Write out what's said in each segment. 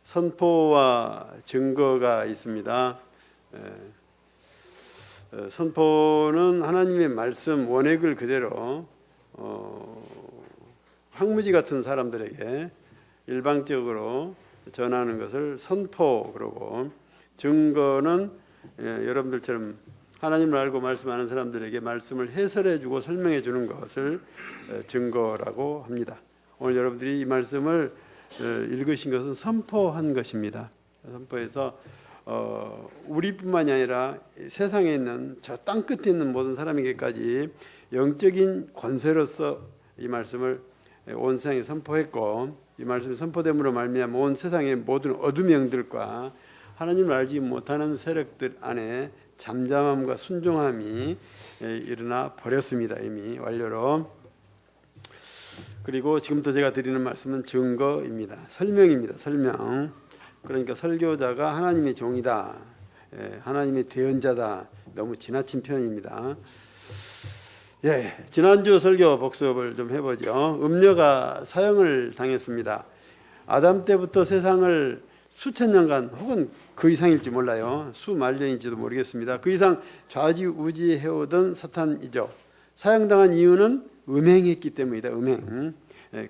선포와 증거가 있습니다. 선포는 하나님의 말씀 원액을 그대로 황무지 같은 사람들에게 일방적으로 전하는 것을 선포 그러고, 증거는 여러분들처럼 하나님을 알고 말씀하는 사람들에게 말씀을 해설해 주고 설명해 주는 것을 증거라고 합니다. 오늘 여러분들이 이 말씀을 읽으신 것은 선포한 것입니다. 선포해서 우리뿐만이 아니라 세상에 있는 저 땅 끝에 있는 모든 사람에게까지 영적인 권세로서 이 말씀을 온 세상에 선포했고, 이 말씀이 선포됨으로 말미암아 온 세상의 모든 어둠의 영들과 하나님을 알지 못하는 세력들 안에 잠잠함과 순종함이 일어나 버렸습니다. 이미 완료로. 그리고 지금부터 제가 드리는 말씀은 증거입니다. 설명입니다. 설명. 그러니까 설교자가 하나님의 종이다, 하나님의 대언자다, 너무 지나친 표현입니다. 지난주 설교 복습을 좀 해보죠. 음녀가 사형을 당했습니다. 아담 때부터 세상을 수천 년간 혹은 그 이상일지 몰라요. 수만년인지도 모르겠습니다. 그 이상 좌지우지해오던 사탄이죠. 사형당한 이유는 음행했기 때문이다. 음행.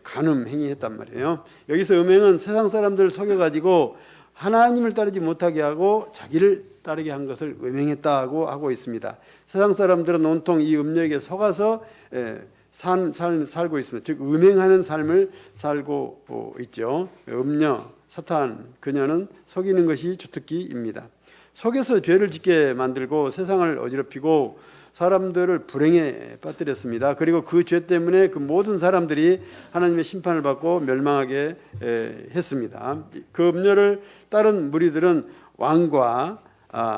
간음 행위했단 말이에요. 여기서 음행은 세상 사람들을 속여가지고 하나님을 따르지 못하게 하고 자기를 따르게 한 것을 음행했다고 하고 있습니다. 세상 사람들은 온통 이 음녀에게 속아서 살고 있습니다. 즉 음행하는 삶을 살고 있죠. 음녀, 사탄, 그녀는 속이는 것이 주특기입니다. 속여서 죄를 짓게 만들고 세상을 어지럽히고 사람들을 불행에 빠뜨렸습니다. 그리고 그 죄 때문에 그 모든 사람들이 하나님의 심판을 받고 멸망하게 했습니다. 그 음녀를 따른 무리들은 왕과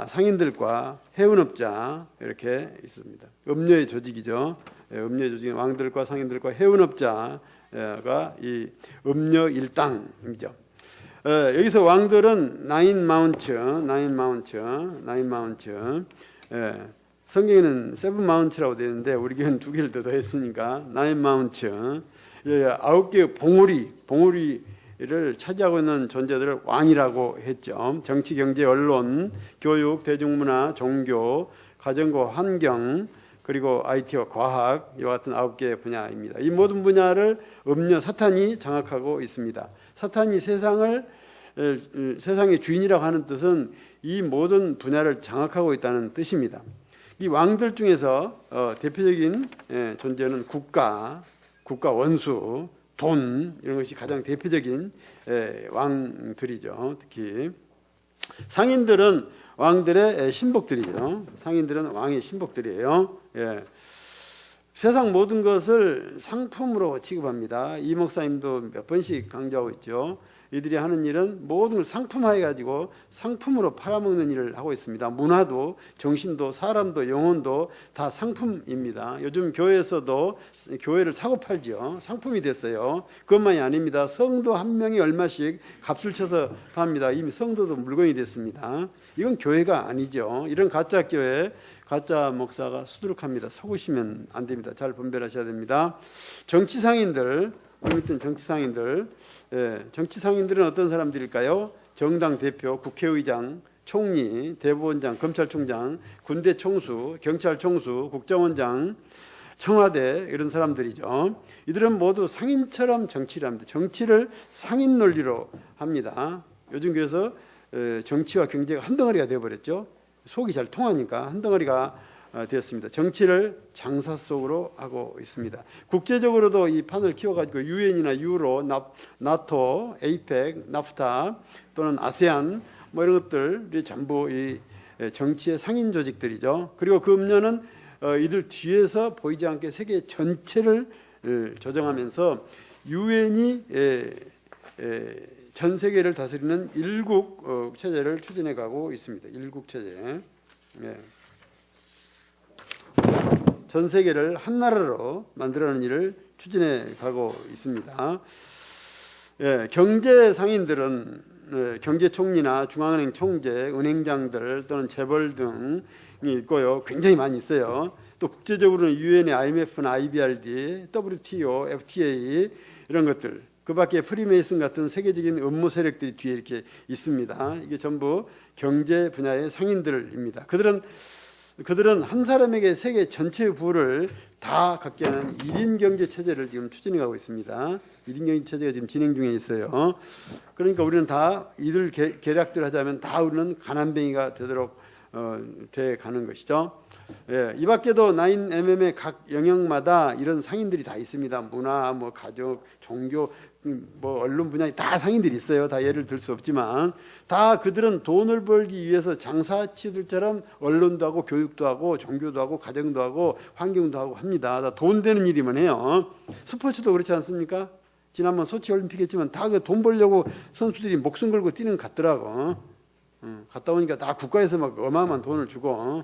상인들과 해운업자 이렇게 있습니다. 음녀의 조직이죠. 음녀의 조직은 왕들과 상인들과 해운업자가 이 음녀 일당이죠. 여기서 왕들은 나인 마운트, 성경에는 세븐 마운트라고 되어 있는데 우리 교회는 두 개를 더했으니까 나인 마운트, 9개의 봉우리를 차지하고 있는 존재들을 왕이라고 했죠. 정치, 경제, 언론, 교육, 대중문화, 종교, 가정과 환경, 그리고 IT와 과학, 이와 같은 9개의 분야입니다. 이 모든 분야를 음녀 사탄이 장악하고 있습니다. 사탄이 세상의 주인이라고 하는 뜻은 이 모든 분야를 장악하고 있다는 뜻입니다. 이 왕들 중에서 대표적인 존재는 국가 원수, 돈, 이런 것이 가장 대표적인 왕들이죠. 특히 상인들은 왕들의 신복들이죠. 상인들은 왕의 신복들이에요. 세상 모든 것을 상품으로 취급합니다. 이 목사님도 몇 번씩 강조하고 있죠. 이들이 하는 일은 모든 걸 상품화해 가지고 상품으로 팔아먹는 일을 하고 있습니다. 문화도, 정신도, 사람도, 영혼도 다 상품입니다. 요즘 교회에서도 교회를 사고 팔죠. 상품이 됐어요. 그것만이 아닙니다. 성도 한 명이 얼마씩 값을 쳐서 팝니다. 이미 성도도 물건이 됐습니다. 이건 교회가 아니죠. 이런 가짜 교회, 가짜 목사가 수두룩합니다. 속으시면 안 됩니다. 잘 분별하셔야 됩니다. 정치 상인들, 정치 상인들은 어떤 사람들일까요? 정당 대표, 국회의장, 총리, 대법원장, 검찰총장, 군대 총수, 경찰 총수, 국정원장, 청와대, 이런 사람들이죠. 이들은 모두 상인처럼 정치를 합니다. 정치를 상인 논리로 합니다. 요즘 그래서 정치와 경제가 한 덩어리가 되어버렸죠. 속이 잘 통하니까 한 덩어리가 되었습니다. 정치를 장사 속으로 하고 있습니다. 국제적으로도 이 판을 키워가지고 유엔이나 유로, 나토, 에이펙, 나프타 또는 아세안 뭐 이런 것들이 전부 이 정치의 상인 조직들이죠. 그리고 그 음료는 이들 뒤에서 보이지 않게 세계 전체를 조정하면서 유엔이 전 세계를 다스리는 일국 체제를 추진해 가고 있습니다. 일국 체제. 전 세계를 한 나라로 만들어가는 일을 추진해 가고 있습니다. 경제 상인들은 경제총리나 중앙은행 총재, 은행장들 또는 재벌 등이 있고요. 굉장히 많이 있어요. 또 국제적으로는 유엔의 IMF나 IBRD, WTO, FTA 이런 것들, 그 밖에 프리메이슨 같은 세계적인 음모 세력들이 뒤에 이렇게 있습니다. 이게 전부 경제 분야의 상인들입니다. 그들은 한 사람에게 세계 전체의 부를 다 갖게 하는 1인 경제 체제를 지금 추진해 가고 있습니다. 1인 경제 체제가 지금 진행 중에 있어요. 그러니까 우리는 다 이들 계략들 하자면 다 우리는 가난뱅이가 되도록 돼 가는 것이죠. 예, 이 밖에도 9MM의 각 영역마다 이런 상인들이 다 있습니다. 문화, 뭐 가족, 종교, 뭐 언론 분야에 다 상인들이 있어요. 다 예를 들 수 없지만 다 그들은 돈을 벌기 위해서 장사치들처럼 언론도 하고 교육도 하고 종교도 하고 가정도 하고 환경도 하고 합니다. 다 돈 되는 일이면 해요. 스포츠도 그렇지 않습니까? 지난번 소치 올림픽 했지만 다 그 돈 벌려고 선수들이 목숨 걸고 뛰는 것 같더라고. 갔다 오니까 다 국가에서 막 어마어마한 돈을 주고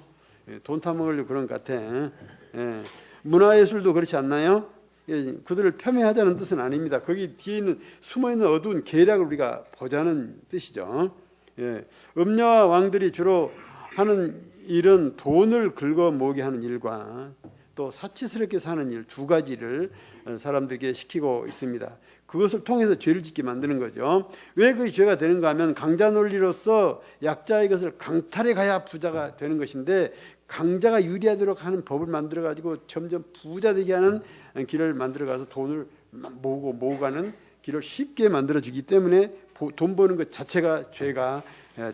돈 타먹으려고 그런 것 같아. 예. 문화예술도 그렇지 않나요? 예, 그들을 폄훼하자는 뜻은 아닙니다. 거기 뒤에 있는 숨어있는 어두운 계략을 우리가 보자는 뜻이죠. 예. 음녀와 왕들이 주로 하는 일은 돈을 긁어 모으게 하는 일과 또 사치스럽게 사는 일 두 가지를 사람들에게 시키고 있습니다. 그것을 통해서 죄를 짓게 만드는 거죠. 왜 그게 죄가 되는가 하면 강자 논리로서 약자의 것을 강탈해 가야 부자가 되는 것인데 강자가 유리하도록 하는 법을 만들어 가지고 점점 부자 되게 하는 길을 만들어 가서 돈을 모으고 가는 길을 쉽게 만들어 주기 때문에 돈 버는 것 자체가 죄가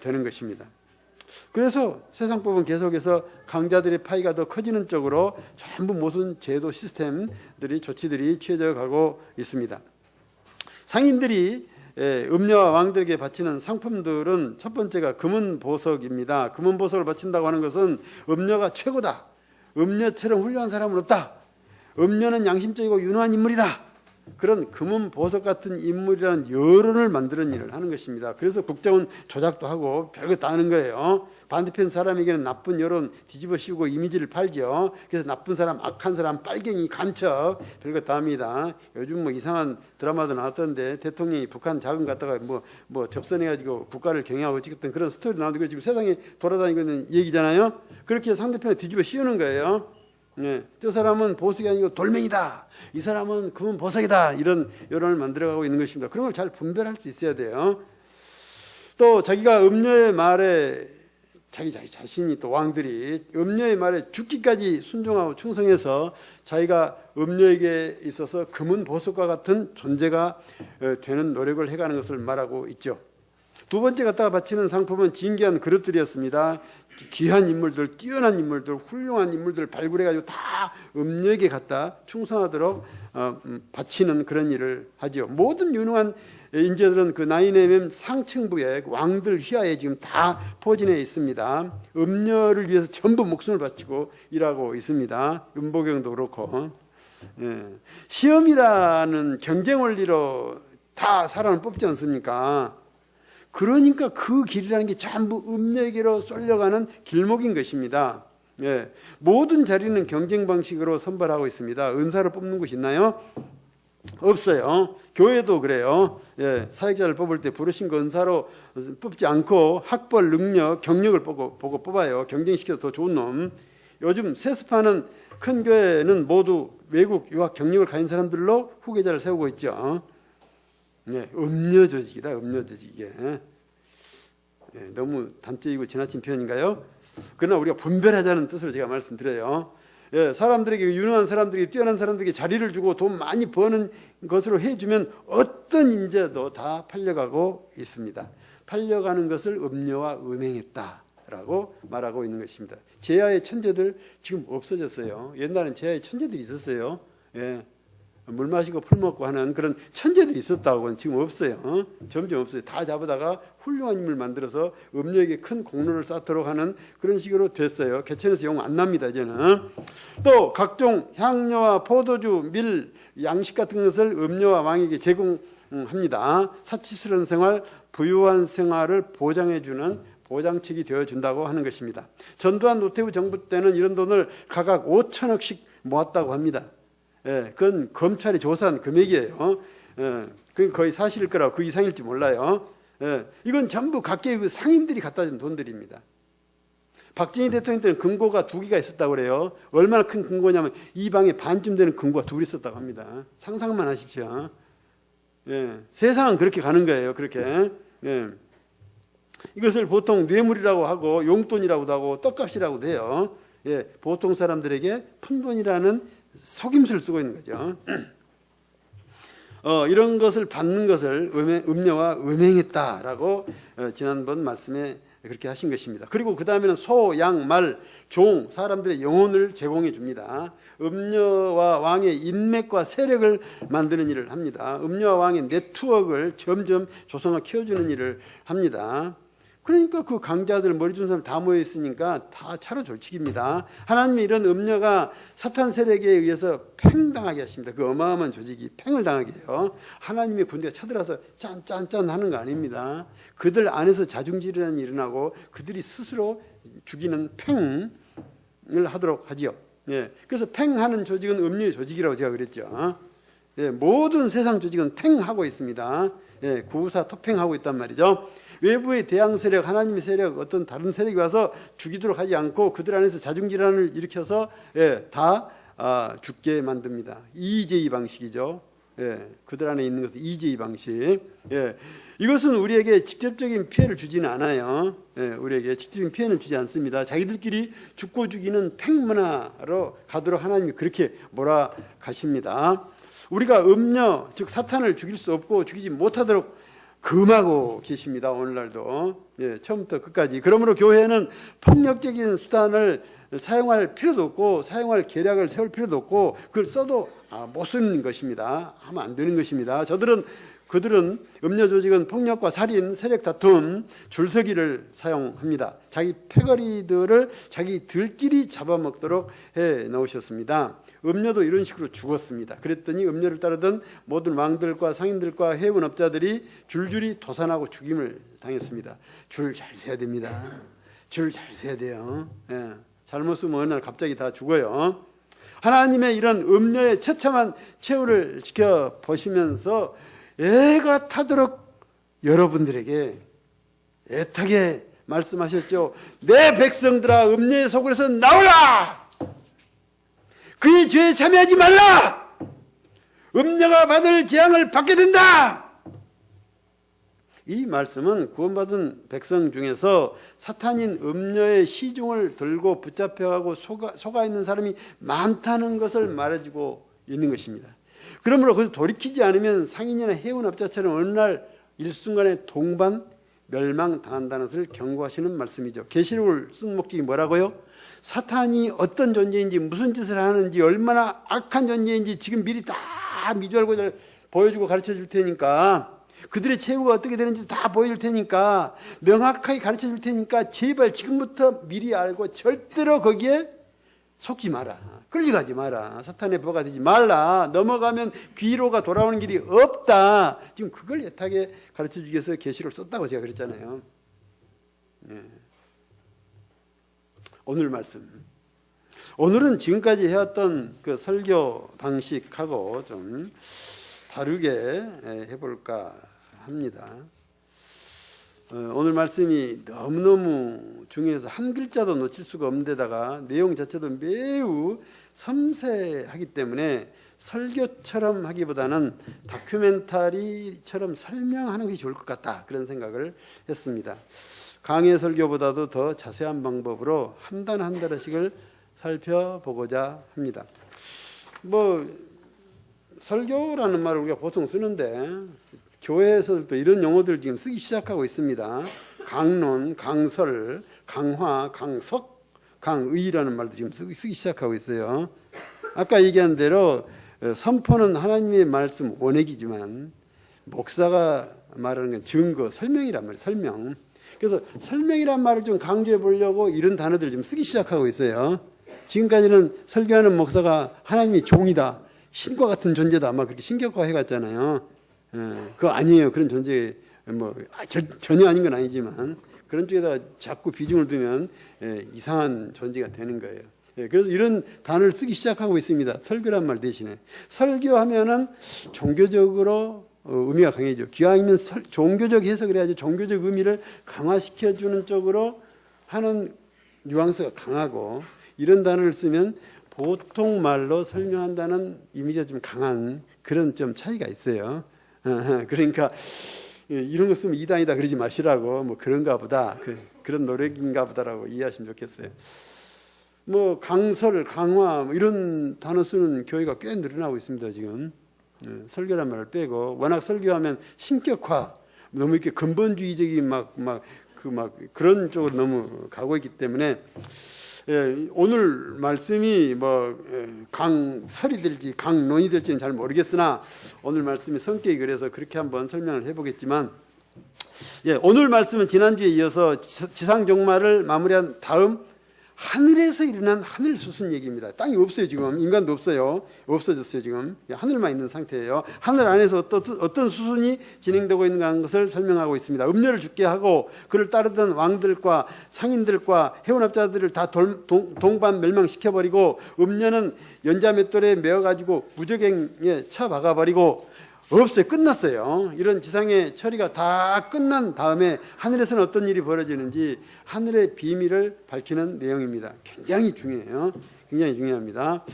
되는 것입니다. 그래서 세상법은 계속해서 강자들의 파이가 더 커지는 쪽으로 전부 모든 제도 시스템들이 조치들이 취해져 가고 있습니다. 상인들이 음녀와 왕들에게 바치는 상품들은 첫 번째가 금은보석입니다. 금은보석을 바친다고 하는 것은 음녀가 최고다. 음녀처럼 훌륭한 사람은 없다. 음녀는 양심적이고 유능한 인물이다. 그런 금은보석 같은 인물이라는 여론을 만드는 일을 하는 것입니다. 그래서 국정원 조작도 하고 별것 다 하는 거예요. 반대편 사람에게는 나쁜 여론 뒤집어 씌우고 이미지를 팔죠. 그래서 나쁜 사람, 악한 사람, 빨갱이, 간첩 별것 다 합니다. 요즘 뭐 이상한 드라마도 나왔던데 대통령이 북한 자금 갖다가 뭐 접선해가지고 국가를 경영하고 찍었던 그런 스토리 나오는데 지금 세상에 돌아다니고 있는 얘기잖아요. 그렇게 상대편에 뒤집어 씌우는 거예요. 네, 저 사람은 보석이 아니고 돌멩이다. 이 사람은 금은보석이다. 이런 여론을 만들어가고 있는 것입니다. 그런 걸 잘 분별할 수 있어야 돼요. 또 자기가 음녀의 말에 자기 자신이 또 왕들이 음녀의 말에 죽기까지 순종하고 충성해서 자기가 음녀에게 있어서 금은보석과 같은 존재가 되는 노력을 해가는 것을 말하고 있죠. 두 번째 갖다가 바치는 상품은 진귀한 그릇들이었습니다. 귀한 인물들, 뛰어난 인물들, 훌륭한 인물들을 발굴해가지고 다 음녀에게 갖다 충성하도록 바치는 그런 일을 하죠. 모든 유능한 인재들은 그 9MM 상층부에 왕들 휘하에 지금 다 포진해 있습니다. 음녀를 위해서 전부 목숨을 바치고 일하고 있습니다. 음보경도 그렇고. 예. 시험이라는 경쟁 원리로 다 사람을 뽑지 않습니까? 그러니까 그 길이라는 게 전부 음녀에게로 쏠려가는 길목인 것입니다. 예. 모든 자리는 경쟁 방식으로 선발하고 있습니다. 은사로 뽑는 곳이 있나요? 없어요. 교회도 그래요. 예. 사역자를 뽑을 때 부르신 거 은사로 뽑지 않고 학벌, 능력, 경력을 보고 뽑아요. 경쟁시켜서 더 좋은 놈. 요즘 세습하는 큰 교회는 모두 외국 유학 경력을 가진 사람들로 후계자를 세우고 있죠. 네, 음녀 조직이다. 음녀 조직이. 네, 너무 단적이고 지나친 표현인가요? 그러나 우리가 분별하자는 뜻으로 제가 말씀드려요. 예, 사람들에게 유능한 사람들에게 뛰어난 사람들에게 자리를 주고 돈 많이 버는 것으로 해주면 어떤 인재도 다 팔려가고 있습니다. 팔려가는 것을 음녀와 음행했다라고 말하고 있는 것입니다. 제야의 천재들 지금 없어졌어요. 옛날엔 제야의 천재들이 있었어요. 예. 물 마시고 풀 먹고 하는 그런 천재들이 있었다고는 지금 없어요. 점점 없어요. 다 잡아다가 훌륭한 인물 만들어서 음녀에게 큰 공로를 쌓도록 하는 그런 식으로 됐어요. 개천에서 용 안 납니다 이제는. 또 각종 향료와 포도주, 밀, 양식 같은 것을 음녀와 왕에게 제공합니다. 사치스러운 생활, 부유한 생활을 보장해주는 보장책이 되어준다고 하는 것입니다. 전두환 노태우 정부 때는 이런 돈을 각각 5천억씩 모았다고 합니다. 예, 그건 검찰이 조사한 금액이에요. 예, 그건 거의 사실일 거라고 그 이상일지 몰라요. 예, 이건 전부 각계의 그 상인들이 갖다 준 돈들입니다. 박정희 대통령 때는 금고가 2개가 있었다고 그래요. 얼마나 큰 금고냐면 이 방에 반쯤 되는 금고가 2개 있었다고 합니다. 상상만 하십시오. 예, 세상은 그렇게 가는 거예요. 그렇게. 예. 이것을 보통 뇌물이라고 하고 용돈이라고도 하고 떡값이라고도 해요. 예, 보통 사람들에게 푼돈이라는 속임수를 쓰고 있는 거죠. 이런 것을 받는 것을 음녀와 음행했다라고 지난번 말씀에 그렇게 하신 것입니다. 그리고 그 다음에는 소, 양, 말, 종, 사람들의 영혼을 제공해 줍니다. 음녀와 왕의 인맥과 세력을 만드는 일을 합니다. 음녀와 왕의 네트워크를 점점 조성하고 키워주는 일을 합니다. 그러니까 그 강자들 머리 준 사람 다 모여 있으니까 다 차로 졸치기입니다. 하나님이 이런 음녀가 사탄 세력에 의해서 팽당하게 하십니다. 그 어마어마한 조직이 팽을 당하게 해요. 하나님의 군대가 쳐들어서 짠짠짠 하는 거 아닙니다. 그들 안에서 자중질환이 일어나고 그들이 스스로 죽이는 팽을 하도록 하지요. 예. 그래서 팽하는 조직은 음녀의 조직이라고 제가 그랬죠. 예. 모든 세상 조직은 팽하고 있습니다. 예. 구우사 토팽하고 있단 말이죠. 외부의 대항 세력, 하나님의 세력, 어떤 다른 세력이 와서 죽이도록 하지 않고 그들 안에서 자중질환을 일으켜서 다 죽게 만듭니다. 이재희 방식이죠. 그들 안에 있는 것은 이재희 방식. 이것은 우리에게 직접적인 피해를 주지는 않아요. 우리에게 직접적인 피해는 주지 않습니다. 자기들끼리 죽고 죽이는 팽문화로 가도록 하나님이 그렇게 몰아가십니다. 우리가 음녀, 즉 사탄을 죽일 수 없고 죽이지 못하도록 금하고 계십니다. 오늘날도. 처음부터 끝까지. 그러므로 교회는 폭력적인 수단을 사용할 필요도 없고 사용할 계략을 세울 필요도 없고 그걸 써도 못 쓰는 것입니다. 하면 안 되는 것입니다. 그들은 음녀 조직은 폭력과 살인, 세력 다툼, 줄서기를 사용합니다. 자기 패거리들을 자기들끼리 잡아먹도록 해 놓으셨습니다. 음녀도 이런 식으로 죽었습니다. 그랬더니 음녀를 따르던 모든 왕들과 상인들과 해운업자들이 줄줄이 도산하고 죽임을 당했습니다. 줄 잘 세야 됩니다. 줄 잘 세야 돼요. 잘못 쓰면 어느 날 갑자기 다 죽어요. 하나님의 이런 음녀의 처참한 최후를 지켜보시면서 애가 타도록 여러분들에게 애타게 말씀하셨죠. 내 백성들아 음녀의 소굴에서 나오라. 그의 죄에 참여하지 말라. 음녀가 받을 재앙을 받게 된다. 이 말씀은 구원받은 백성 중에서 사탄인 음녀의 시중을 들고 붙잡혀가고 속아 있는 사람이 많다는 것을 말해주고 있는 것입니다. 그러므로 그것을 돌이키지 않으면 상인이나 해운업자처럼 어느 날 일순간에 동반 멸망당한다는 것을 경고하시는 말씀이죠. 계시록을 쓴 목적이 뭐라고요? 사탄이 어떤 존재인지 무슨 짓을 하는지 얼마나 악한 존재인지 지금 미리 다 미주알고 보여주고 가르쳐 줄 테니까 그들의 최후가 어떻게 되는지 다 보여줄 테니까 명확하게 가르쳐 줄 테니까 제발 지금부터 미리 알고 절대로 거기에 속지 마라. 끌려가지 마라. 사탄의 보가 되지 말라. 넘어가면 귀로가 돌아오는 길이 없다. 지금 그걸 애타게 가르쳐 주기 위해서 계시록을 썼다고 제가 그랬잖아요. 오늘 말씀. 오늘은 지금까지 해왔던 그 설교 방식하고 좀 다르게 해볼까 합니다. 오늘 말씀이 너무너무 중요해서 한 글자도 놓칠 수가 없는 데다가 내용 자체도 매우 섬세하기 때문에 설교처럼 하기보다는 다큐멘터리처럼 설명하는 것이 좋을 것 같다. 그런 생각을 했습니다. 강의 설교보다도 더 자세한 방법으로 한 단 한 단씩을 살펴보고자 합니다. 설교라는 말을 우리가 보통 쓰는데 교회에서도 이런 용어들 지금 쓰기 시작하고 있습니다. 강론, 강설, 강화, 강석, 강의라는 말도 지금 쓰기 시작하고 있어요. 아까 얘기한 대로 선포는 하나님의 말씀 원액이지만 목사가 말하는 건 증거, 설명이란 말이에요. 설명. 그래서 설명이란 말을 좀 강조해 보려고 이런 단어들을 지금 쓰기 시작하고 있어요. 지금까지는 설교하는 목사가 하나님이 종이다, 신과 같은 존재다, 아마 그렇게 신격화해 갔잖아요. 그거 아니에요. 그런 존재 전혀 아닌 건 아니지만 그런 쪽에다가 자꾸 비중을 두면 이상한 존재가 되는 거예요. 그래서 이런 단어를 쓰기 시작하고 있습니다. 설교란 말 대신에. 설교하면은 종교적으로 의미가 강해져. 기왕이면 종교적 해석을 해야지 종교적 의미를 강화시켜주는 쪽으로 하는 뉘앙스가 강하고, 이런 단어를 쓰면 보통 말로 설명한다는 이미지가 좀 강한 그런 좀 차이가 있어요. 그러니까 이런 거 쓰면 이단이다 그러지 마시라고 뭐 그런가 보다. 그런 노력인가 보다라고 이해하시면 좋겠어요. 뭐 강설, 강화 뭐 이런 단어 쓰는 교회가 꽤 늘어나고 있습니다. 지금 설교란 말을 빼고 워낙 설교하면 신격화 너무 이렇게 근본주의적인 그런 쪽으로 너무 가고 있기 때문에 오늘 말씀이 뭐 강설이 될지 강론이 될지는 잘 모르겠으나 오늘 말씀이 성격이 그래서 그렇게 한번 설명을 해보겠지만 오늘 말씀은 지난주에 이어서 지상 종말을 마무리한 다음 하늘에서 일어난 하늘 수순 얘기입니다. 땅이 없어요. 지금 인간도 없어요. 없어졌어요. 지금 하늘만 있는 상태예요. 하늘 안에서 어떤 수순이 진행되고 있는 것을 설명하고 있습니다. 음료를 죽게 하고 그를 따르던 왕들과 상인들과 해운업자들을 다 동반 멸망시켜버리고 음료는 연자맷돌에 메어가지고 무적행에 쳐박아버리고 없어요. 끝났어요. 이런 지상의 처리가 다 끝난 다음에 하늘에서는 어떤 일이 벌어지는지 하늘의 비밀을 밝히는 내용입니다. 굉장히 중요해요. 굉장히 중요합니다.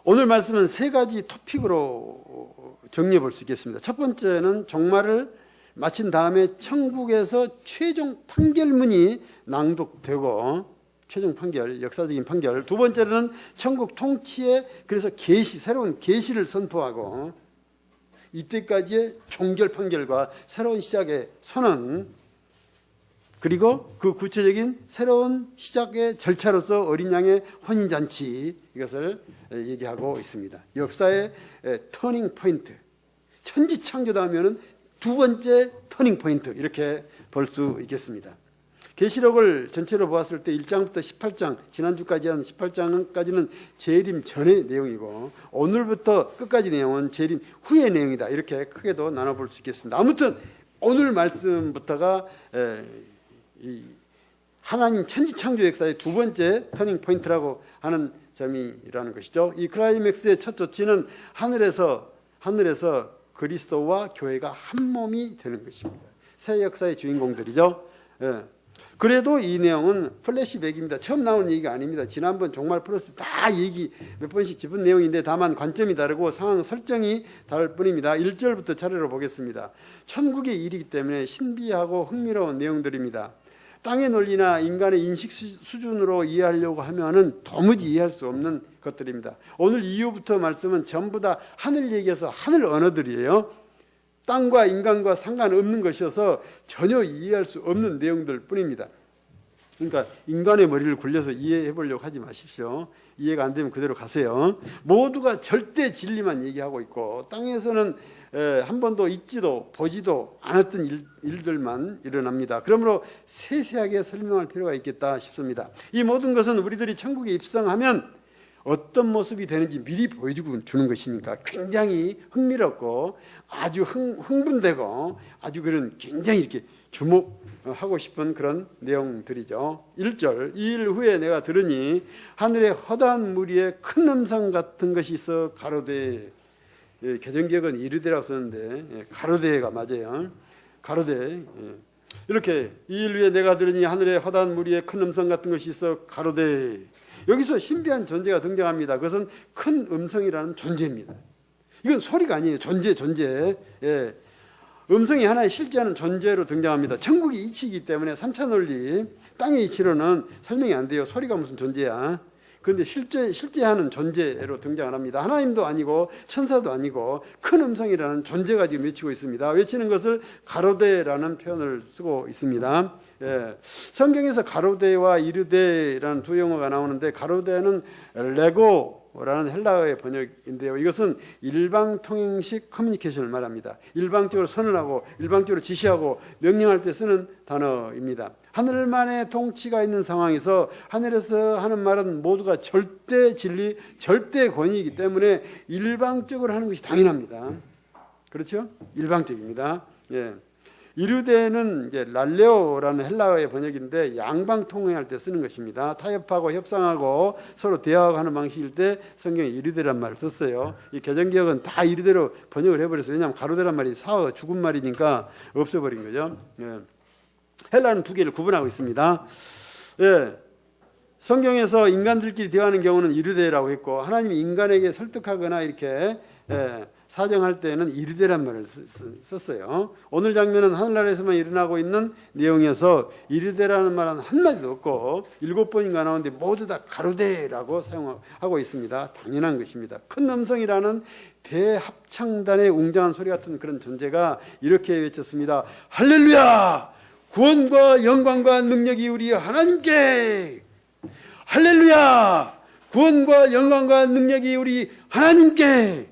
오늘 말씀은 세 가지 토픽으로 정리해 볼 수 있겠습니다. 첫 번째는 종말을 마친 다음에 천국에서 최종 판결문이 낭독되고 최종 판결, 역사적인 판결. 두 번째로는 천국 통치에 그래서 계시, 새로운 계시를 선포하고 이때까지의 종결 판결과 새로운 시작의 선언 그리고 그 구체적인 새로운 시작의 절차로서 어린 양의 혼인잔치 이것을 얘기하고 있습니다. 역사의 터닝 포인트. 천지창조다 하면은 두 번째 터닝 포인트 이렇게 볼 수 있겠습니다. 계시록을 전체로 보았을 때 1장부터 18장, 지난주까지 한 18장까지는 재림 전의 내용이고 오늘부터 끝까지 내용은 재림 후의 내용이다. 이렇게 크게도 나눠볼 수 있겠습니다. 아무튼 오늘 말씀부터가 이 하나님 천지창조 역사의 두 번째 터닝 포인트라고 하는 점이라는 것이죠. 이 클라이맥스의 첫 조치는 하늘에서 그리스도와 교회가 한 몸이 되는 것입니다. 새 역사의 주인공들이죠. 그래도 이 내용은 플래시백입니다. 처음 나온 얘기가 아닙니다. 지난번 종말 플러스 다 얘기 몇 번씩 짚은 내용인데 다만 관점이 다르고 상황 설정이 다를 뿐입니다. 1절부터 차례로 보겠습니다. 천국의 일이기 때문에 신비하고 흥미로운 내용들입니다. 땅의 논리나 인간의 인식 수준으로 이해하려고 하면은 도무지 이해할 수 없는 것들입니다. 오늘 이후부터 말씀은 전부 다 하늘 얘기해서 하늘 언어들이에요. 땅과 인간과 상관없는 것이어서 전혀 이해할 수 없는 내용들 뿐입니다. 그러니까 인간의 머리를 굴려서 이해해 보려고 하지 마십시오. 이해가 안 되면 그대로 가세요. 모두가 절대 진리만 얘기하고 있고 땅에서는 한 번도 있지도 보지도 않았던 일들만 일어납니다. 그러므로 세세하게 설명할 필요가 있겠다 싶습니다. 이 모든 것은 우리들이 천국에 입성하면 어떤 모습이 되는지 미리 보여주고 주는 것이니까 굉장히 흥미롭고 아주 흥분되고 아주 그런 굉장히 이렇게 주목하고 싶은 그런 내용들이죠. 1절 이 일 후에 내가 들으니 하늘에 허다한 무리에 큰 음성 같은 것이 있어 가로되 개정기역은 이르되라고 썼는데 가로되가 맞아요. 가로되 이렇게 이 일 후에 내가 들으니 하늘에 허다한 무리에 큰 음성 같은 것이 있어 가로되 여기서 신비한 존재가 등장합니다. 그것은 큰 음성이라는 존재입니다. 이건 소리가 아니에요. 존재. 음성이 하나의 실제하는 존재로 등장합니다. 천국이 이치이기 때문에 3차 논리, 땅의 이치로는 설명이 안 돼요. 소리가 무슨 존재야. 그런데 실제하는 존재로 등장을 합니다. 하나님도 아니고 천사도 아니고 큰 음성이라는 존재가 지금 외치고 있습니다. 외치는 것을 가로대라는 표현을 쓰고 있습니다. 성경에서 가로대와 이르대라는 두 용어가 나오는데 가로대는 레고라는 헬라어의 번역인데요. 이것은 일방통행식 커뮤니케이션을 말합니다. 일방적으로 선언하고 일방적으로 지시하고 명령할 때 쓰는 단어입니다. 하늘만의 통치가 있는 상황에서 하늘에서 하는 말은 모두가 절대 진리, 절대 권위이기 때문에 일방적으로 하는 것이 당연합니다. 그렇죠? 일방적입니다. 이르대는 이제 랄레오라는 헬라어의 번역인데 양방 통행할 때 쓰는 것입니다. 타협하고 협상하고 서로 대화하고 하는 방식일 때 성경에 이르대란 말을 썼어요. 이 개정기역은 다 이르대로 번역을 해버렸어요. 왜냐하면 가로대란 말이 사어 죽은 말이니까 없애버린 거죠. 헬라는 두 개를 구분하고 있습니다. 성경에서 인간들끼리 대화하는 경우는 이르대라고 했고 하나님이 인간에게 설득하거나 이렇게 사정할 때는 이르되란 말을 썼어요. 오늘 장면은 하늘나라에서만 일어나고 있는 내용이어서 이르되라는 말은 한마디도 없고 7번인가 나오는데 모두 다 가로되라고 사용하고 있습니다. 당연한 것입니다. 큰 음성이라는 대합창단의 웅장한 소리 같은 그런 존재가 이렇게 외쳤습니다. 할렐루야! 구원과 영광과 능력이 우리 하나님께! 할렐루야! 구원과 영광과 능력이 우리 하나님께!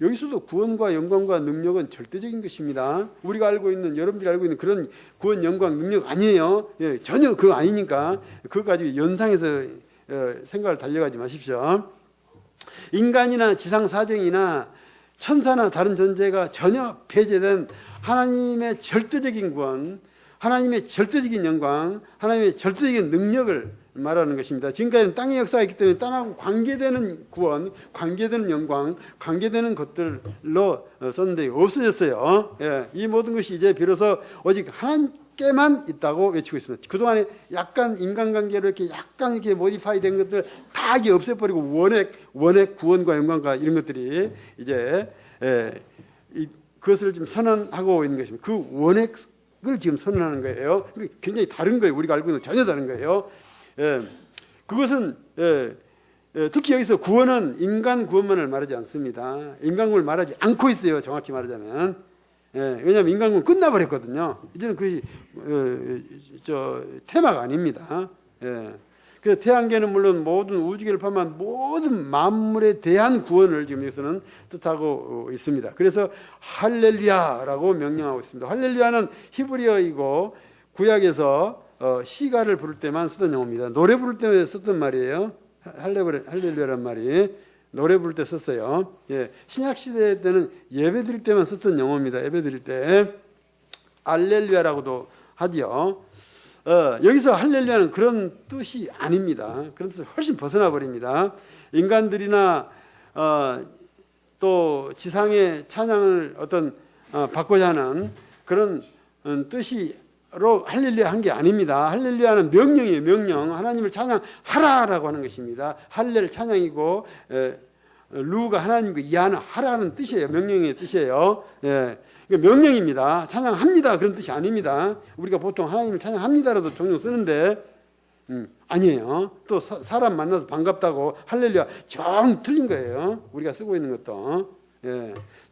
여기서도 구원과 영광과 능력은 절대적인 것입니다. 우리가 알고 있는, 여러분들이 알고 있는 그런 구원, 영광, 능력 아니에요. 전혀 그거 아니니까 그거 가지고 연상해서 생각을 달려가지 마십시오. 인간이나 지상사정이나 천사나 다른 존재가 전혀 배제된 하나님의 절대적인 구원, 하나님의 절대적인 영광, 하나님의 절대적인 능력을 말하는 것입니다. 지금까지는 땅의 역사가 있기 때문에 땅하고 관계되는 구원, 관계되는 영광, 관계되는 것들로 썼는데 없어졌어요. 이 모든 것이 이제 비로소 오직 하나님께만 있다고 외치고 있습니다. 그동안에 약간 인간관계로 이렇게 모디파이 된 것들 다 이게 없애버리고 원액 구원과 영광과 이런 것들이 이제 그것을 지금 선언하고 있는 것입니다. 그 원액을 지금 선언하는 거예요. 굉장히 다른 거예요. 우리가 알고 있는 전혀 다른 거예요. 그것은 특히 여기서 구원은 인간 구원만을 말하지 않습니다. 인간 구원을 말하지 않고 있어요. 정확히 말하자면. 왜냐하면 인간 구원 끝나버렸거든요. 이제는 그것이 테마가 아닙니다. 그 태양계는 물론 모든 우주계를 포함한 모든 만물에 대한 구원을 지금 여기서는 뜻하고 있습니다. 그래서 할렐루야라고 명령하고 있습니다. 할렐루야는 히브리어이고 구약에서 시가를 부를 때만 쓰던 용어입니다. 노래 부를 때 썼던 말이에요. 할렐루야란 말이 노래 부를 때 썼어요. 신약 시대 때는 예배 드릴 때만 썼던 용어입니다. 예배 드릴 때 알렐루야라고도 하지요. 여기서 할렐루야는 그런 뜻이 아닙니다. 그런 뜻을 훨씬 벗어나 버립니다. 인간들이나 또 지상의 찬양을 받고자 하는 그런 뜻이 로 할렐루야 한 게 아닙니다. 할렐루야는 명령이에요. 명령. 하나님을 찬양하라라고 하는 것입니다. 할렐 찬양이고 루가 하나님이고 이하는 하라는 뜻이에요. 명령의 뜻이에요. 명령입니다. 찬양합니다. 그런 뜻이 아닙니다. 우리가 보통 하나님을 찬양합니다라도 종종 쓰는데 아니에요. 또 사람 만나서 반갑다고 할렐루야 정 틀린 거예요. 우리가 쓰고 있는 것도.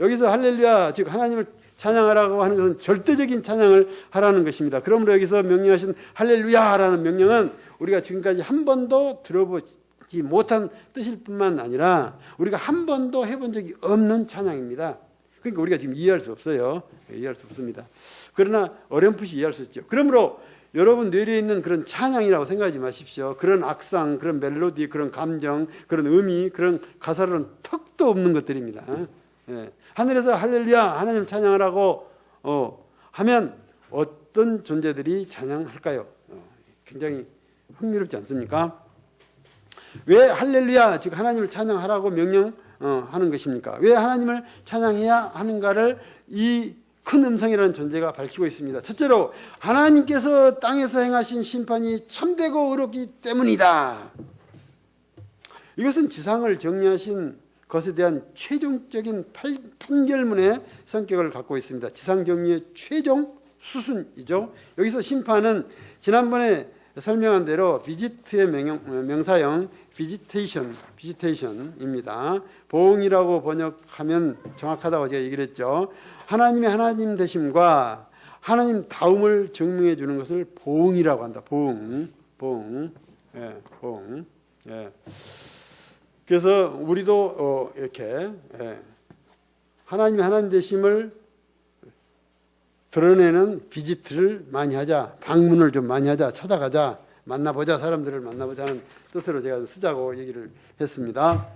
여기서 할렐루야 즉 하나님을 찬양하라고 하는 것은 절대적인 찬양을 하라는 것입니다. 그러므로 여기서 명령하신 할렐루야라는 명령은 우리가 지금까지 한 번도 들어보지 못한 뜻일 뿐만 아니라 우리가 한 번도 해본 적이 없는 찬양입니다. 그러니까 우리가 지금 이해할 수 없어요. 이해할 수 없습니다. 그러나 어렴풋이 이해할 수 있죠. 그러므로 여러분 뇌리에 있는 그런 찬양이라고 생각하지 마십시오. 그런 악상, 그런 멜로디, 그런 감정, 그런 의미, 그런 가사로는 턱도 없는 것들입니다. 하늘에서 할렐루야 하나님 찬양하라고 하면 어떤 존재들이 찬양할까요? 굉장히 흥미롭지 않습니까? 왜 할렐루야 즉 하나님을 찬양하라고 명령하는 것입니까? 왜 하나님을 찬양해야 하는가를 이 큰 음성이라는 존재가 밝히고 있습니다. 첫째로 하나님께서 땅에서 행하신 심판이 참되고 의롭기 때문이다. 이것은 지상을 정리하신 것에 대한 최종적인 판결문의 성격을 갖고 있습니다. 지상 정리의 최종 수순이죠. 여기서 심판은 지난번에 설명한 대로 비지트의 명사형 비지테이션입니다. 보응이라고 번역하면 정확하다고 제가 얘기를 했죠. 하나님의 하나님 되심과 하나님 다움을 증명해 주는 것을 보응이라고 한다. 보응. 그래서 우리도 이렇게 하나님의 하나님 되심을 드러내는 비지트를 많이 하자, 방문을 좀 많이 하자, 찾아가자, 만나보자, 사람들을 만나보자는 뜻으로 제가 쓰자고 얘기를 했습니다.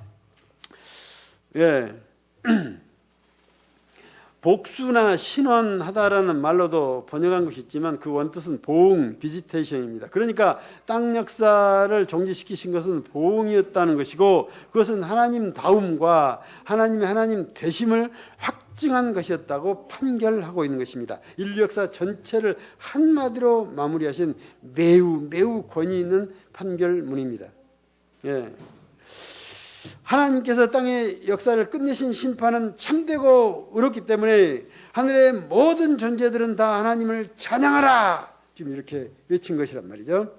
복수나 신원하다라는 말로도 번역한 것이 있지만 그 원뜻은 보응, 비지테이션입니다. 그러니까 땅 역사를 종지시키신 것은 보응이었다는 것이고 그것은 하나님 다움과 하나님의 하나님 되심을 확증한 것이었다고 판결하고 있는 것입니다. 인류 역사 전체를 한마디로 마무리하신 매우 권위 있는 판결문입니다. 하나님께서 땅의 역사를 끝내신 심판은 참되고 의롭기 때문에 하늘의 모든 존재들은 다 하나님을 찬양하라, 지금 이렇게 외친 것이란 말이죠.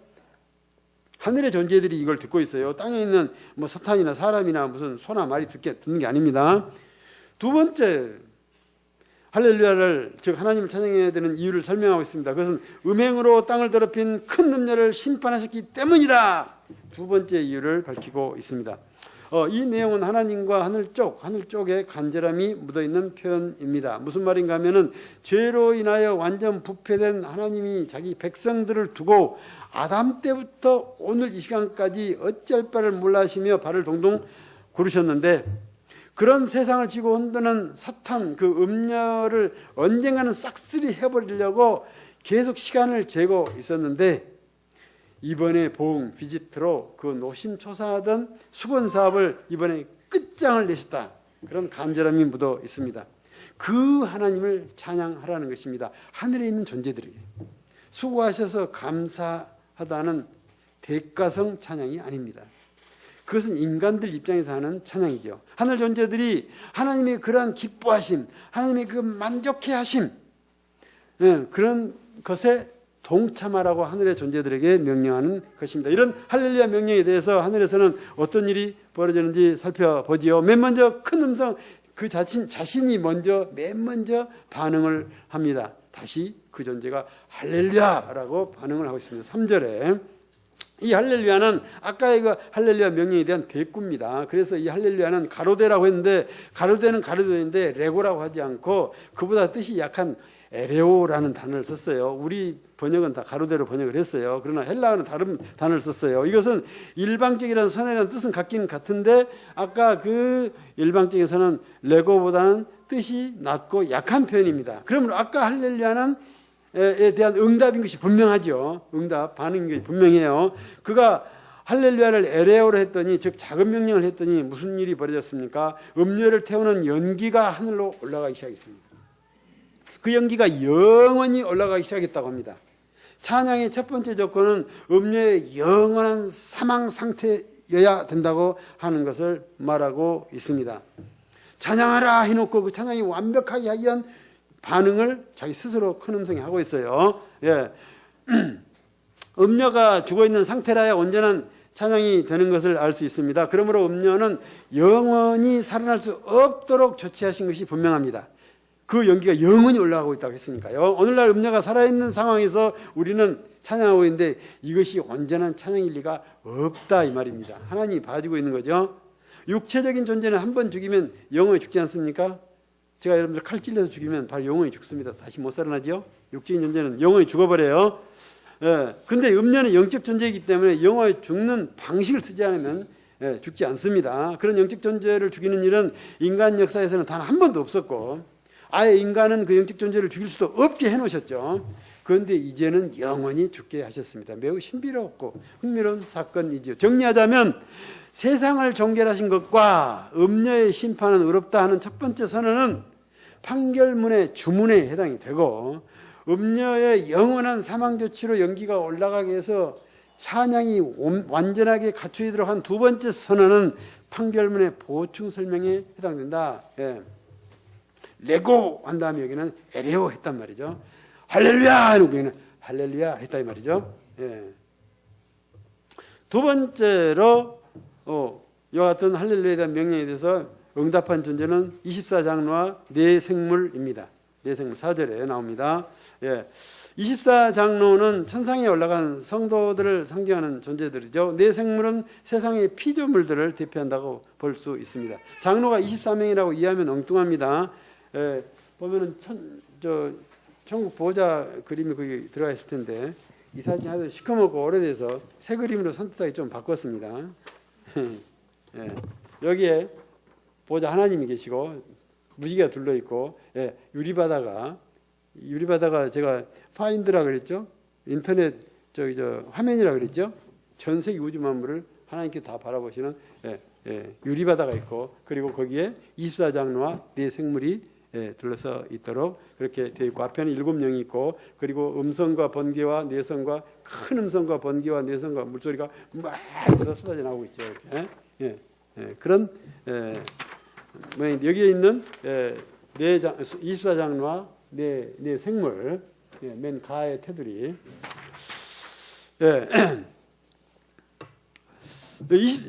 하늘의 존재들이 이걸 듣고 있어요. 땅에 있는 뭐 사탄이나 사람이나 무슨 소나 말이 듣는 게 아닙니다. 두 번째, 할렐루야를, 즉 하나님을 찬양해야 되는 이유를 설명하고 있습니다. 그것은 음행으로 땅을 더럽힌 큰 음녀를 심판하셨기 때문이다. 두 번째 이유를 밝히고 있습니다. 이 내용은 하나님과 하늘 쪽에 간절함이 묻어있는 표현입니다. 무슨 말인가 하면은 죄로 인하여 완전 부패된 하나님이 자기 백성들을 두고 아담 때부터 오늘 이 시간까지 어찌할 바를 몰라 하시며 발을 동동 구르셨는데, 그런 세상을 지고 흔드는 사탄, 그 음녀를 언젠가는 싹쓸이 해버리려고 계속 시간을 재고 있었는데, 이번에 보응 비지트로 그 노심초사하던 수건 사업을 이번에 끝장을 내셨다. 그런 간절함이 묻어 있습니다. 그 하나님을 찬양하라는 것입니다. 하늘에 있는 존재들에게 수고하셔서 감사하다는 대가성 찬양이 아닙니다. 그것은 인간들 입장에서 하는 찬양이죠. 하늘 존재들이 하나님의 그러한 기뻐하심, 하나님의 그 만족해하심, 그런 것에 동참하라고 하늘의 존재들에게 명령하는 것입니다. 이런 할렐루야 명령에 대해서 하늘에서는 어떤 일이 벌어지는지 살펴보지요. 맨 먼저 큰 음성, 그 자신이 맨 먼저 반응을 합니다. 다시 그 존재가 할렐루야라고 반응을 하고 있습니다. 3절에 이 할렐루야는 아까의 그 할렐루야 명령에 대한 대꾸입니다. 그래서 이 할렐루야는 가로대라고 했는데, 가로대는 가로대인데 레고라고 하지 않고 그보다 뜻이 약한 에레오라는 단어를 썼어요. 우리 번역은 다 가로대로 번역을 했어요. 그러나 헬라어는 다른 단어를 썼어요. 이것은 일방적이라는 선이라는 뜻은 같긴 같은데, 아까 그 일방적에서는 레고보다는 뜻이 낮고 약한 표현입니다. 그러므로 아까 할렐루야는 에 대한 응답인 것이 분명하죠. 응답, 반응인 것이 분명해요. 그가 할렐루야를 에레오로 했더니, 즉 작은 명령을 했더니 무슨 일이 벌어졌습니까? 음료를 태우는 연기가 하늘로 올라가기 시작했습니다. 그 연기가 영원히 올라가기 시작했다고 합니다. 찬양의 첫 번째 조건은 음료의 영원한 사망 상태여야 된다고 하는 것을 말하고 있습니다. 찬양하라 해놓고 그 찬양이 완벽하게 하기 위한 반응을 자기 스스로 큰 음성이 하고 있어요. 예. 음료가 죽어있는 상태라야 온전한 찬양이 되는 것을 알 수 있습니다. 그러므로 음료는 영원히 살아날 수 없도록 조치하신 것이 분명합니다. 그 연기가 영원히 올라가고 있다고 했으니까요. 오늘날 음료가 살아있는 상황에서 우리는 찬양하고 있는데 이것이 온전한 찬양일 리가 없다, 이 말입니다. 하나님이 봐주고 있는 거죠. 육체적인 존재는 한 번 죽이면 영원히 죽지 않습니까? 제가 여러분들 칼 찔러서 죽이면 바로 영원히 죽습니다. 다시 못 살아나죠. 육체적인 존재는 영원히 죽어버려요. 예. 근데 음료는 영적 존재이기 때문에 영원히 죽는 방식을 쓰지 않으면 죽지 않습니다. 그런 영적 존재를 죽이는 일은 인간 역사에서는 단 한 번도 없었고, 아예 인간은 그 영적 존재를 죽일 수도 없게 해놓으셨죠. 그런데 이제는 영원히 죽게 하셨습니다. 매우 신비롭고 흥미로운 사건이죠. 정리하자면 세상을 종결하신 것과 음녀의 심판은 의롭다 하는 첫 번째 선언은 판결문의 주문에 해당이 되고, 음녀의 영원한 사망 조치로 연기가 올라가게 해서 찬양이 완전하게 갖추이도록 한 두 번째 선언은 판결문의 보충 설명에 해당된다. 예. 레고 한 다음에 여기는 에레오 했단 말이죠. 할렐루야 하는 여기는 할렐루야 했다 이 말이죠. 예. 두 번째로 이와 같은 할렐루야에 대한 명령에 대해서 응답한 존재는 24장로와 네 생물입니다. 네 생물 4절에 나옵니다. 예. 24장로는 천상에 올라간 성도들을 상징하는 존재들이죠. 네 생물은 세상의 피조물들을 대표한다고 볼 수 있습니다. 장로가 24명이라고 이해하면 엉뚱합니다. 예, 보면은 천국 보호자 그림이 거기 들어가 있을 텐데 이 사진 아주 시커멓고 오래돼서 새 그림으로 산뜻하게 좀 바꿨습니다. 예, 여기에 보호자 하나님이 계시고 무지개가 둘러 있고, 예, 유리바다가 제가 파인드라 그랬죠. 인터넷 화면이라 그랬죠. 전 세계 우주 만물을 하나님께 다 바라보시는 유리바다가 있고, 그리고 거기에 24장로와 네 생물이 둘러서 있도록 그렇게 되어 있고, 앞에는 7명이 있고, 그리고 음성과 번개와 내성과 큰 음성과 번개와 내성과 물소리가 막 있어 쏟아져 나오고 있죠. 이렇게. 예. 그런 여기에 있는 24장로와 네 생물, 맨 가의 테두리.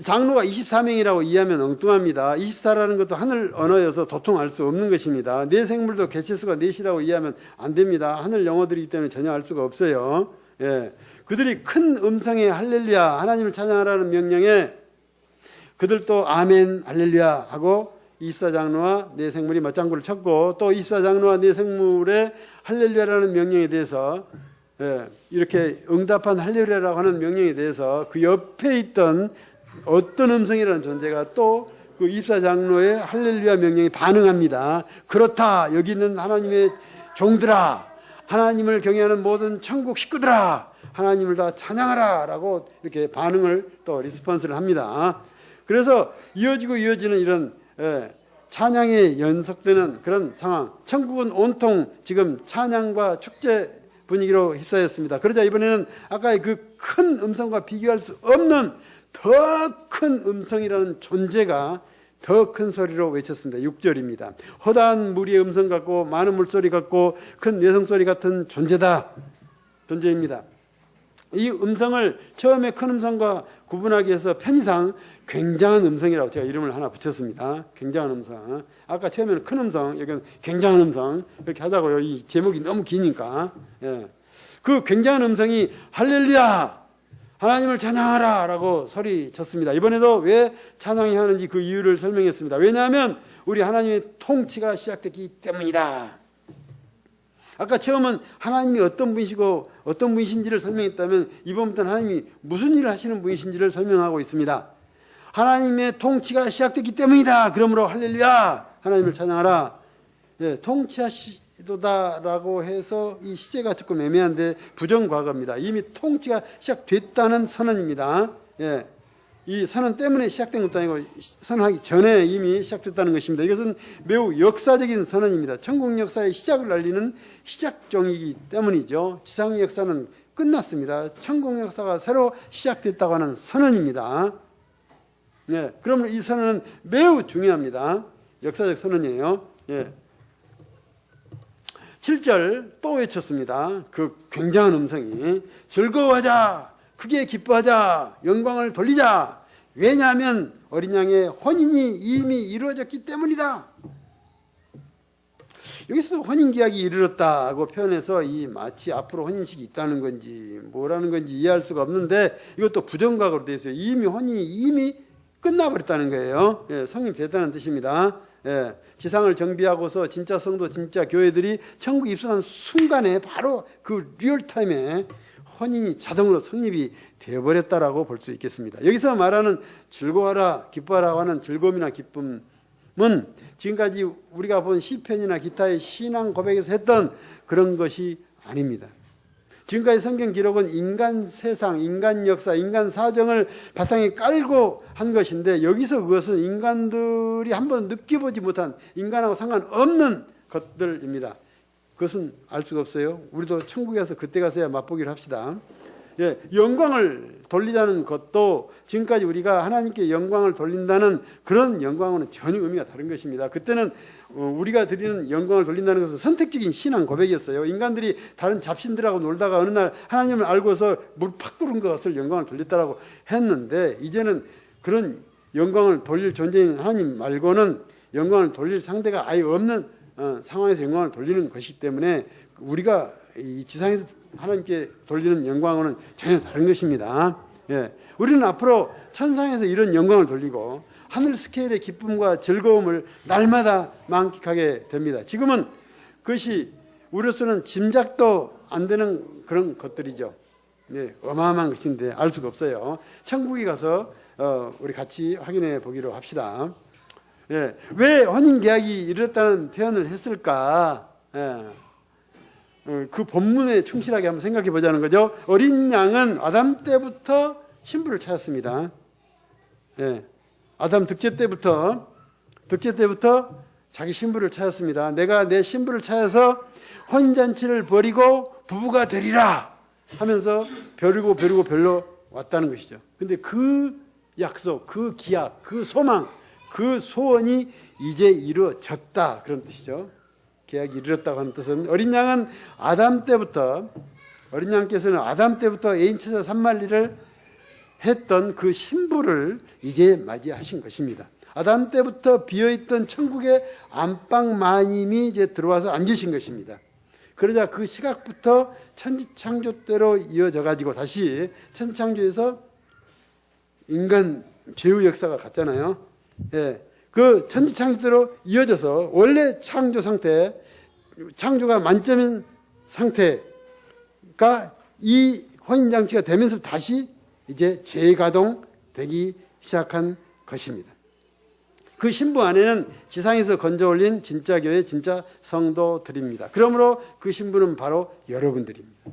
장로가 24명이라고 이해하면 엉뚱합니다. 24라는 것도 하늘 언어여서 도통 알 수 없는 것입니다. 네 생물도 개체수가 넷이라고 이해하면 안 됩니다. 하늘 영어들이기 때문에 전혀 알 수가 없어요. 그들이 큰 음성의 할렐루야 하나님을 찬양하라는 명령에 그들도 아멘 할렐루야 하고 24장로와 네 생물이 맞장구를 쳤고, 또 24장로와 네 생물의 할렐루야라는 명령에 대해서 이렇게 응답한 할렐루야라고 하는 명령에 대해서 그 옆에 있던 어떤 음성이라는 존재가 또 그 24장로의 할렐루야 명령에 반응합니다. 그렇다, 여기 있는 하나님의 종들아, 하나님을 경외하는 모든 천국 식구들아, 하나님을 다 찬양하라 라고 이렇게 반응을 또 리스폰스를 합니다. 그래서 이어지는 이런 찬양에 연속되는 그런 상황. 천국은 온통 지금 찬양과 축제 분위기로 휩싸였습니다. 그러자 이번에는 아까의 그 큰 음성과 비교할 수 없는 더 큰 음성이라는 존재가 더 큰 소리로 외쳤습니다. 6절입니다. 허다한 무리의 음성 같고 많은 물소리 같고 큰 외성소리 같은 존재입니다. 이 음성을 처음에 큰 음성과 구분하기 위해서 편의상 굉장한 음성이라고 제가 이름을 하나 붙였습니다. 굉장한 음성. 아까 처음에는 큰 음성, 여기는 굉장한 음성. 이렇게 하자고요. 이 제목이 너무 기니까. 그 굉장한 음성이 할렐루야! 하나님을 찬양하라! 라고 소리쳤습니다. 이번에도 왜 찬양해야 하는지 그 이유를 설명했습니다. 왜냐하면 우리 하나님의 통치가 시작됐기 때문이다. 아까 처음은 하나님이 어떤 분이시고 어떤 분이신지를 설명했다면 이번부터는 하나님이 무슨 일을 하시는 분이신지를 설명하고 있습니다. 하나님의 통치가 시작됐기 때문이다. 그러므로 할렐루야! 하나님을 찬양하라. 통치하시도다라고 해서 이 시제가 조금 애매한데 부정과거입니다. 이미 통치가 시작됐다는 선언입니다. 이 선언 때문에 시작된 것도 아니고 선언하기 전에 이미 시작됐다는 것입니다. 이것은 매우 역사적인 선언입니다. 천국 역사의 시작을 알리는 시작종이기 때문이죠. 지상의 역사는 끝났습니다. 천국 역사가 새로 시작됐다고 하는 선언입니다. 그러므로 이 선언은 매우 중요합니다. 역사적 선언이에요. 7절 또 외쳤습니다. 그 굉장한 음성이 즐거워하자, 크게 기뻐하자, 영광을 돌리자. 왜냐하면 어린 양의 혼인이 이미 이루어졌기 때문이다. 여기서 혼인계약이 이르렀다고 표현해서 이 마치 앞으로 혼인식이 있다는 건지 뭐라는 건지 이해할 수가 없는데 이것도 부정각으로 되어 있어요. 혼인이 이미 끝나버렸다는 거예요. 성립됐다는 뜻입니다. 지상을 정비하고서 진짜 성도, 진짜 교회들이 천국에 입성한 순간에 바로 그 리얼타임에 혼인이 자동으로 성립이 되어버렸다라고 볼 수 있겠습니다. 여기서 말하는 즐거워하라, 기뻐하라고 하는 즐거움이나 기쁨은 지금까지 우리가 본 시편이나 기타의 신앙 고백에서 했던 그런 것이 아닙니다. 지금까지 성경 기록은 인간 세상, 인간 역사, 인간 사정을 바탕에 깔고 한 것인데 여기서 그것은 인간들이 한번 느껴보지 못한 인간하고 상관없는 것들입니다. 그것은 알 수가 없어요. 우리도 천국에 가서 그때 가서야 맛보기를 합시다. 영광을 돌리자는 것도 지금까지 우리가 하나님께 영광을 돌린다는 그런 영광과는 전혀 의미가 다른 것입니다. 그때는 우리가 드리는 영광을 돌린다는 것은 선택적인 신앙 고백이었어요. 인간들이 다른 잡신들하고 놀다가 어느 날 하나님을 알고서 물 팍 부른 것을 영광을 돌렸다라고 했는데 이제는 그런 영광을 돌릴 존재인 하나님 말고는 영광을 돌릴 상대가 아예 없는 상황에서 영광을 돌리는 것이기 때문에 우리가 이 지상에서 하나님께 돌리는 영광은 전혀 다른 것입니다. 우리는 앞으로 천상에서 이런 영광을 돌리고 하늘 스케일의 기쁨과 즐거움을 날마다 만끽하게 됩니다. 지금은 그것이 우리로서는 짐작도 안 되는 그런 것들이죠. 어마어마한 것인데 알 수가 없어요. 천국에 가서 우리 같이 확인해 보기로 합시다. 왜 혼인계약이 이르렀다는 표현을 했을까? 그 본문에 충실하게 한번 생각해 보자는 거죠. 어린 양은 아담 때부터 신부를 찾았습니다. 아담 득제 때부터 자기 신부를 찾았습니다. 내가 내 신부를 찾아서 혼인잔치를 벌이고 부부가 되리라 하면서 벼르고 별로 왔다는 것이죠. 근데 그 약속, 그 기약, 그 소망, 그 소원이 이제 이루어졌다, 그런 뜻이죠. 계약이 이르렀다고 하는 뜻은 어린 양은 어린 양께서는 아담 때부터 애인처자 산말리를 했던 그 신부를 이제 맞이하신 것입니다. 아담 때부터 비어있던 천국의 안방 마님이 이제 들어와서 앉으신 것입니다. 그러자 그 시각부터 천지창조대로 이어져 가지고 다시 천지창조에서 인간 죄의 역사가 갔잖아요. 예, 그 천지창조대로 이어져서 원래 창조 상태, 창조가 만점인 상태가 이 혼인장치가 되면서 다시 이제 재가동되기 시작한 것입니다. 그 신부 안에는 지상에서 건져 올린 진짜 교회, 진짜 성도들입니다. 그러므로 그 신부는 바로 여러분들입니다.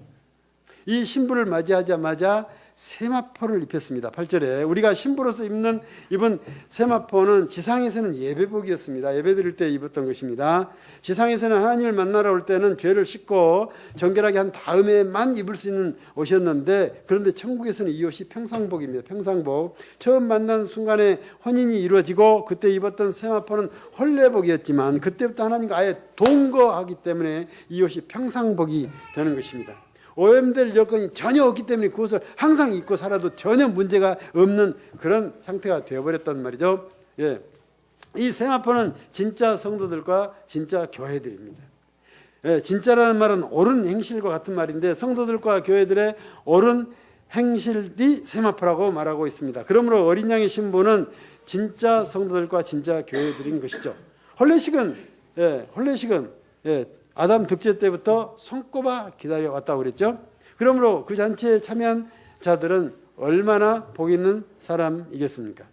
이 신부를 맞이하자마자 세마포를 입혔습니다. 8절에 우리가 신부로서 입은 세마포는 지상에서는 예배복이었습니다. 예배드릴 때 입었던 것입니다. 지상에서는 하나님을 만나러 올 때는 죄를 씻고 정결하게 한 다음에만 입을 수 있는 옷이었는데, 그런데 천국에서는 이 옷이 평상복입니다. 평상복. 처음 만난 순간에 혼인이 이루어지고 그때 입었던 세마포는 혼례복이었지만 그때부터 하나님과 아예 동거하기 때문에 이 옷이 평상복이 되는 것입니다. 오염될 여건이 전혀 없기 때문에 그것을 항상 입고 살아도 전혀 문제가 없는 그런 상태가 되어버렸단 말이죠. 예. 이 세마포는 진짜 성도들과 진짜 교회들입니다. 예, 진짜라는 말은 옳은 행실과 같은 말인데 성도들과 교회들의 옳은 행실이 세마포라고 말하고 있습니다. 그러므로 어린 양의 신부는 진짜 성도들과 진짜 교회들인 것이죠. 혼례식은 아담 득제 때부터 손꼽아 기다려왔다고 그랬죠. 그러므로 그 잔치에 참여한 자들은 얼마나 복 있는 사람이겠습니까?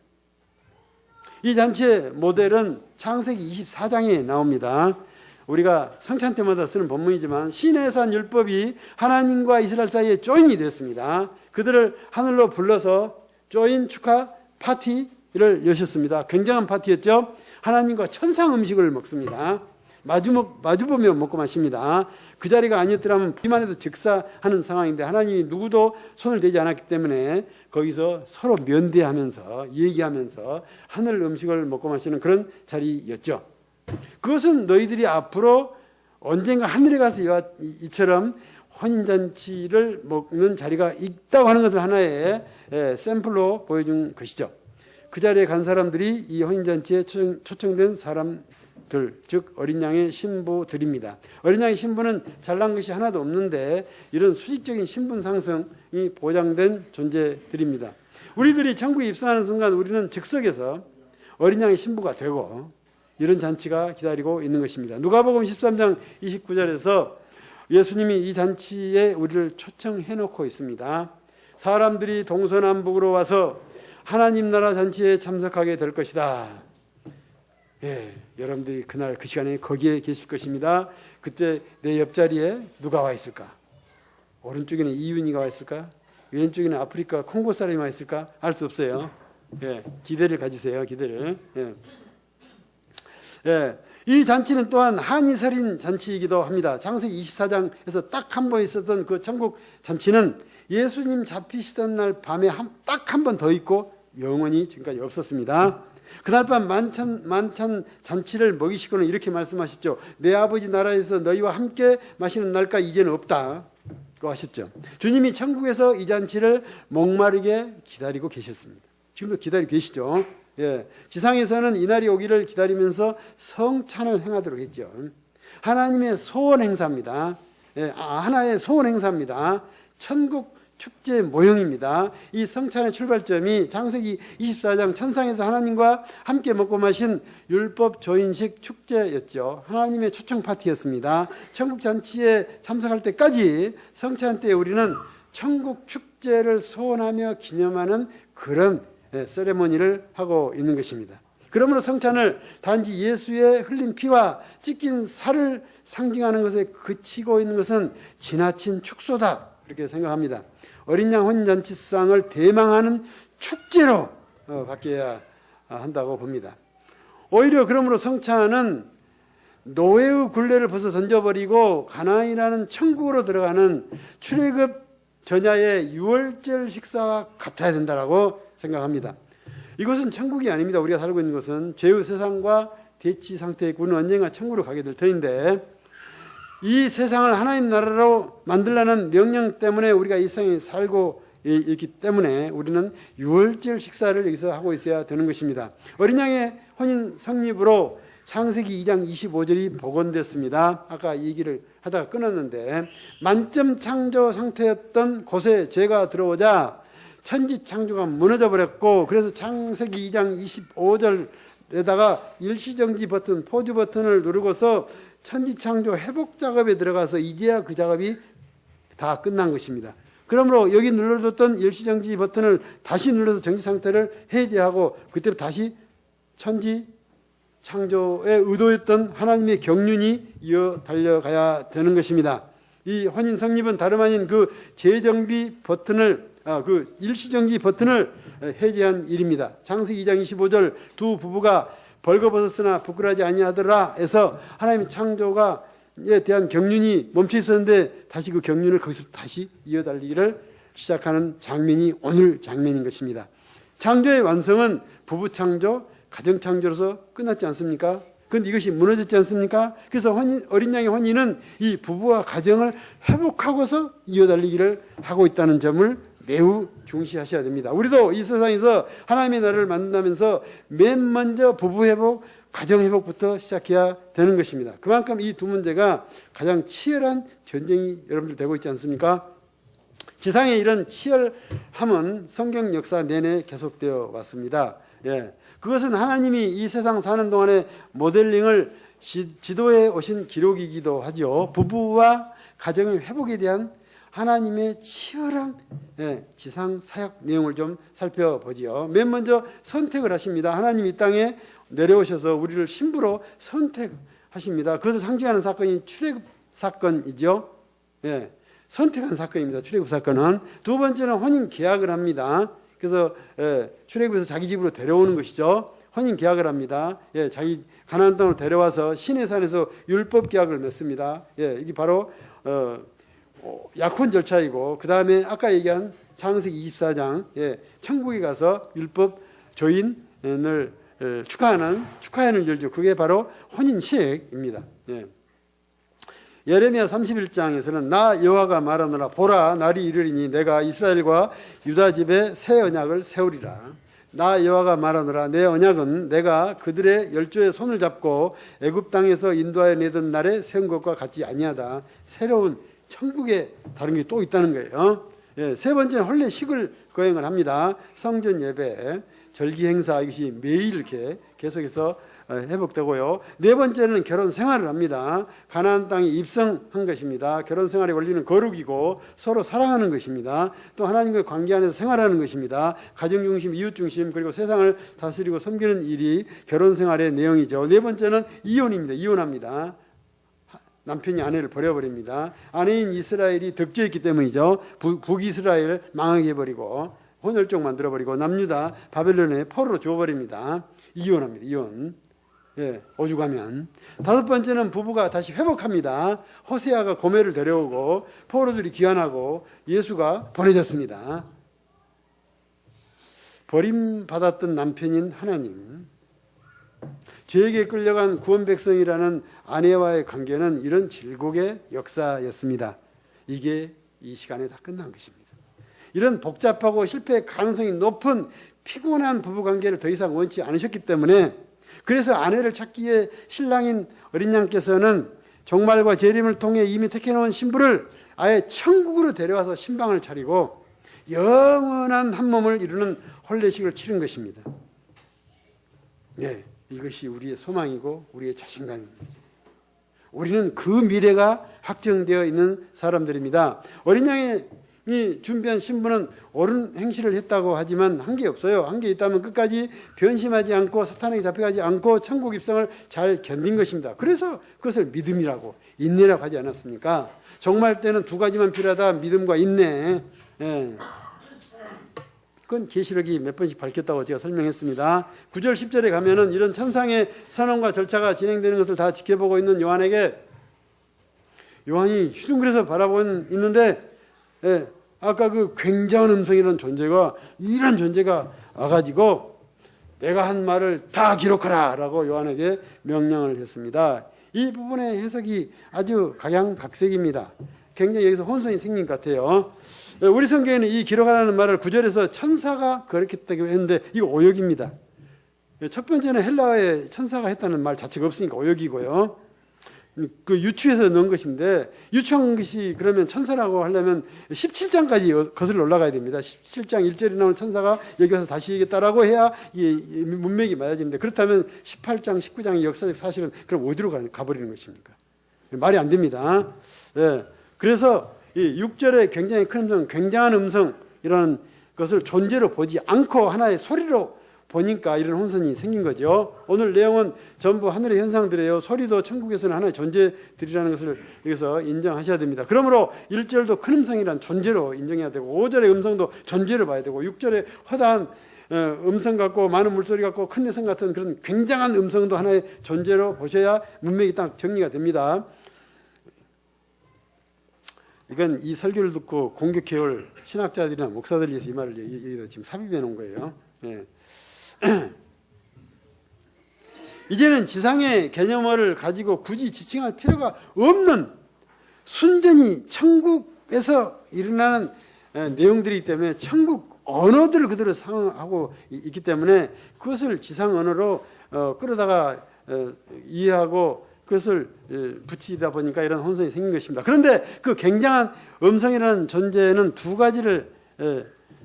이 잔치의 모델은 창세기 24장에 나옵니다. 우리가 성찬 때마다 쓰는 본문이지만 신의 산 율법이 하나님과 이스라엘 사이에 조인이 되었습니다. 그들을 하늘로 불러서 조인 축하 파티를 여셨습니다. 굉장한 파티였죠. 하나님과 천상 음식을 먹습니다. 마주보며 먹고 마십니다. 그 자리가 아니었더라면 비만 해도 즉사하는 상황인데 하나님이 누구도 손을 대지 않았기 때문에 거기서 서로 면대하면서 얘기하면서 하늘 음식을 먹고 마시는 그런 자리였죠. 그것은 너희들이 앞으로 언젠가 하늘에 가서 이처럼 혼인잔치를 먹는 자리가 있다고 하는 것을 하나의 샘플로 보여준 것이죠. 그 자리에 간 사람들이 이 혼인잔치에 초청된 사람들, 즉 어린 양의 신부들입니다. 어린 양의 신부는 잘난 것이 하나도 없는데 이런 수직적인 신분 상승이 보장된 존재들입니다. 우리들이 천국에 입성하는 순간 우리는 즉석에서 어린 양의 신부가 되고 이런 잔치가 기다리고 있는 것입니다. 누가복음 13장 29절에서 예수님이 이 잔치에 우리를 초청해 놓고 있습니다. 사람들이 동서남북으로 와서 하나님 나라 잔치에 참석하게 될 것이다. 예, 여러분들이 그날 그 시간에 거기에 계실 것입니다. 그때 내 옆자리에 누가 와 있을까? 오른쪽에는 이윤이가 와 있을까? 왼쪽에는 아프리카 콩고 사람이 와 있을까? 알 수 없어요. 예, 기대를 가지세요. 기대를. 예. 예, 이 잔치는 또한 한이설인 잔치이기도 합니다. 창세기 24장에서 딱 한 번 있었던 그 천국 잔치는 예수님 잡히시던 날 밤에 딱 한 번 더 있고 영원히 지금까지 없었습니다. 그날 밤 만찬 잔치를 먹이시고는 이렇게 말씀하셨죠. 내 아버지 나라에서 너희와 함께 마시는 날까 이제는 없다. 고 하셨죠. 주님이 천국에서 이 잔치를 목마르게 기다리고 계셨습니다. 지금도 기다리고 계시죠. 예, 지상에서는 이날이 오기를 기다리면서 성찬을 행하도록 했죠. 하나님의 소원 행사입니다. 예, 하나의 소원 행사입니다. 천국 축제 모형입니다. 이 성찬의 출발점이 창세기 24장 천상에서 하나님과 함께 먹고 마신 율법 조인식 축제였죠. 하나님의 초청 파티였습니다. 천국 잔치에 참석할 때까지 성찬 때 우리는 천국 축제를 소원하며 기념하는 그런 세레모니를 하고 있는 것입니다. 그러므로 성찬을 단지 예수의 흘린 피와 찢긴 살을 상징하는 것에 그치고 있는 것은 지나친 축소다, 그렇게 생각합니다. 어린 양 혼인잔치상을 대망하는 축제로 바뀌어야 한다고 봅니다. 오히려 그러므로 성찬은 노예의 굴레를 벗어 던져버리고 가나안이라는 천국으로 들어가는 출애굽 전야의 유월절 식사와 같아야 된다고 생각합니다. 이것은 천국이 아닙니다. 우리가 살고 있는 것은 죄의 세상과 대치 상태의 우리는 언젠가 천국으로 가게 될 터인데, 이 세상을 하나님 나라로 만들라는 명령 때문에 우리가 이 세상에 살고 있기 때문에 우리는 유월절 식사를 여기서 하고 있어야 되는 것입니다. 어린 양의 혼인 성립으로 창세기 2장 25절이 복원됐습니다. 아까 이 얘기를 하다가 끊었는데, 만점 창조 상태였던 곳에 죄가 들어오자 천지 창조가 무너져 버렸고, 그래서 창세기 2장 25절에다가 일시정지 버튼, 포즈 버튼을 누르고서 천지 창조 회복 작업에 들어가서 이제야 그 작업이 다 끝난 것입니다. 그러므로 여기 눌러뒀던 일시정지 버튼을 다시 눌러서 정지 상태를 해제하고, 그때부터 다시 천지 창조에 의도했던 하나님의 경륜이 이어 달려가야 되는 것입니다. 이 혼인 성립은 다름 아닌 그 재정비 버튼을, 그 일시정지 버튼을 해제한 일입니다. 창세기 2장 25절 두 부부가 벌거벗었으나 부끄러워하지 아니하더라 해서 하나님의 창조가에 대한 경륜이 멈춰 있었는데 다시 그 경륜을 거기서 다시 이어달리기를 시작하는 장면이 오늘 장면인 것입니다. 창조의 완성은 부부 창조, 가정 창조로서 끝났지 않습니까? 그런데 이것이 무너졌지 않습니까? 그래서 어린 양의 혼인은 이 부부와 가정을 회복하고서 이어달리기를 하고 있다는 점을 매우 중시하셔야 됩니다. 우리도 이 세상에서 하나님의 나라를 만든다면서 맨 먼저 부부 회복, 가정 회복부터 시작해야 되는 것입니다. 그만큼 이 두 문제가 가장 치열한 전쟁이 여러분들 되고 있지 않습니까? 지상에 이런 치열함은 성경 역사 내내 계속되어 왔습니다. 예. 그것은 하나님이 이 세상 사는 동안에 모델링을 지도해 오신 기록이기도 하죠. 부부와 가정의 회복에 대한 하나님의 치열한 지상 사역 내용을 좀 살펴보지요. 맨 먼저 선택을 하십니다. 하나님 이 땅에 내려오셔서 우리를 신부로 선택하십니다. 그것을 상징하는 사건이 출애굽 사건이죠. 예, 선택한 사건입니다. 출애굽 사건은. 두 번째는 혼인 계약을 합니다. 그래서 출애굽에서 자기 집으로 데려오는 것이죠. 혼인 계약을 합니다. 예, 자기 가나안 땅으로 데려와서 시내산에서 율법 계약을 맺습니다. 예, 이게 바로 약혼 절차이고, 그 다음에 아까 얘기한 창세기 24장, 천국에 가서 율법 조인을 축하하는 열죠. 그게 바로 혼인식입니다. 예레미야 31장에서는 나 여호와가 말하노라, 보라 날이 이르리니 내가 이스라엘과 유다 집에 새 언약을 세우리라. 나 여호와가 말하노라, 내 언약은 내가 그들의 열조의 손을 잡고 애굽 땅에서 인도하여 내던 날에 세운 것과 같지 아니하다. 새로운 천국에 다른 게 또 있다는 거예요. 세 번째는 혼례식을 거행을 합니다. 성전 예배, 절기 행사, 이것이 매일 이렇게 계속해서 회복되고요. 네 번째는 결혼 생활을 합니다. 가나안 땅에 입성한 것입니다. 결혼 생활의 원리는 거룩이고 서로 사랑하는 것입니다. 또 하나님과 관계 안에서 생활하는 것입니다. 가정 중심, 이웃 중심, 그리고 세상을 다스리고 섬기는 일이 결혼 생활의 내용이죠. 네 번째는 이혼입니다. 이혼합니다. 남편이 아내를 버려버립니다. 아내인 이스라엘이 덕지했기 때문이죠. 북이스라엘 망하게 해버리고 혼혈족 만들어버리고 남유다 바벨론에 포로로 주어버립니다. 이혼합니다. 이혼. 오죽하면. 다섯 번째는 부부가 다시 회복합니다. 호세아가 고멜을 데려오고 포로들이 귀환하고 예수가 보내졌습니다. 버림받았던 남편인 하나님, 죄에게 끌려간 구원 백성이라는 아내와의 관계는 이런 질곡의 역사였습니다. 이게 이 시간에 다 끝난 것입니다. 이런 복잡하고 실패의 가능성이 높은 피곤한 부부관계를 더 이상 원치 않으셨기 때문에, 그래서 아내를 찾기에 신랑인 어린 양께서는 종말과 재림을 통해 이미 택해놓은 신부를 아예 천국으로 데려와서 신방을 차리고 영원한 한 몸을 이루는 혼례식을 치른 것입니다. 이것이 우리의 소망이고 우리의 자신감입니다. 우리는 그 미래가 확정되어 있는 사람들입니다. 어린 양이 준비한 신부는 옳은 행실을 했다고 하지만 한 게 없어요. 한 게 있다면 끝까지 변심하지 않고 사탄에게 잡혀가지 않고 천국 입성을 잘 견딘 것입니다. 그래서 그것을 믿음이라고, 인내라고 하지 않았습니까? 종말 때는 두 가지만 필요하다. 믿음과 인내. 그건 계시록이 몇 번씩 밝혔다고 제가 설명했습니다. 9절 10절에 가면은 이런 천상의 선언과 절차가 진행되는 것을 다 지켜보고 있는 요한에게, 요한이 휘둥그레서 바라보고 있는데 아까 그 굉장한 음성이라는 존재가, 이런 존재가 와가지고 내가 한 말을 다 기록하라 라고 요한에게 명령을 했습니다. 이 부분의 해석이 아주 각양각색입니다. 굉장히 여기서 혼선이 생긴 것 같아요. 우리 성경에는 이 기록하라는 말을 9절에서 천사가 그렇겠다고 했는데 이거 오역입니다. 첫 번째는 헬라어에 천사가 했다는 말 자체가 없으니까 오역이고요. 그 유추해서 넣은 것인데, 유추한 것이 그러면 천사라고 하려면 17장까지 거슬러 올라가야 됩니다. 17장 1절에 나오는 천사가 여기 와서 다시 얘기했다라고 해야 이 문맥이 맞아집니다. 그렇다면 18장 19장의 역사적 사실은 그럼 어디로 가버리는 것입니까? 말이 안 됩니다. 예. 그래서 이 6절에 굉장히 큰 음성, 굉장한 음성이라는 것을 존재로 보지 않고 하나의 소리로 보니까 이런 혼선이 생긴 거죠. 오늘 내용은 전부 하늘의 현상들이에요. 소리도 천국에서는 하나의 존재들이라는 것을 여기서 인정하셔야 됩니다. 그러므로 1절도 큰 음성이란 존재로 인정해야 되고, 5절의 음성도 존재로 봐야 되고, 6절의 허다한 음성 같고 많은 물소리 같고 큰 내성 같은 그런 굉장한 음성도 하나의 존재로 보셔야 문맥이 딱 정리가 됩니다. 이건 이 설교를 듣고 공격해올 신학자들이나 목사들이 이 말을 지금 삽입해 놓은 거예요. 예. 이제는 지상의 개념어를 가지고 굳이 지칭할 필요가 없는 순전히 천국에서 일어나는 내용들이기 때문에 천국 언어들을 그대로 상하고 있기 때문에 그것을 지상 언어로 끌어다가 이해하고 그것을 붙이다 보니까 이런 혼선이 생긴 것입니다. 그런데 그 굉장한 음성이라는 존재는 두 가지를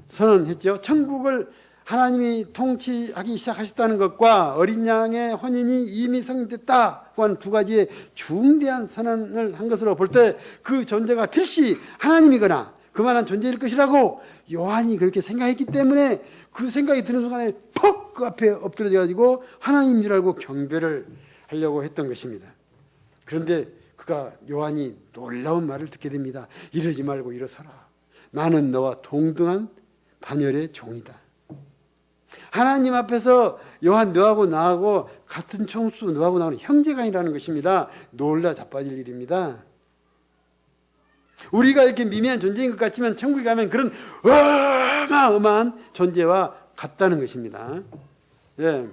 선언했죠. 천국을 하나님이 통치하기 시작하셨다는 것과 어린 양의 혼인이 이미 성립됐다고 하는 두 가지의 중대한 선언을 한 것으로 볼 때 그 존재가 필시 하나님이거나 그만한 존재일 것이라고 요한이 그렇게 생각했기 때문에 그 생각이 드는 순간에 퍽 그 앞에 엎드려져 가지고 하나님인 줄 알고 경배를 하려고 했던 것입니다. 그런데 그가 요한이 놀라운 말을 듣게 됩니다. 이러지 말고 일어서라. 나는 너와 동등한 반열의 종이다. 하나님 앞에서 요한 너하고 나하고 같은 총수, 너하고 나하고 형제간이라는 것입니다. 놀라 자빠질 일입니다. 우리가 이렇게 미미한 존재인 것 같지만 천국에 가면 그런 어마어마한 존재와 같다는 것입니다. 예.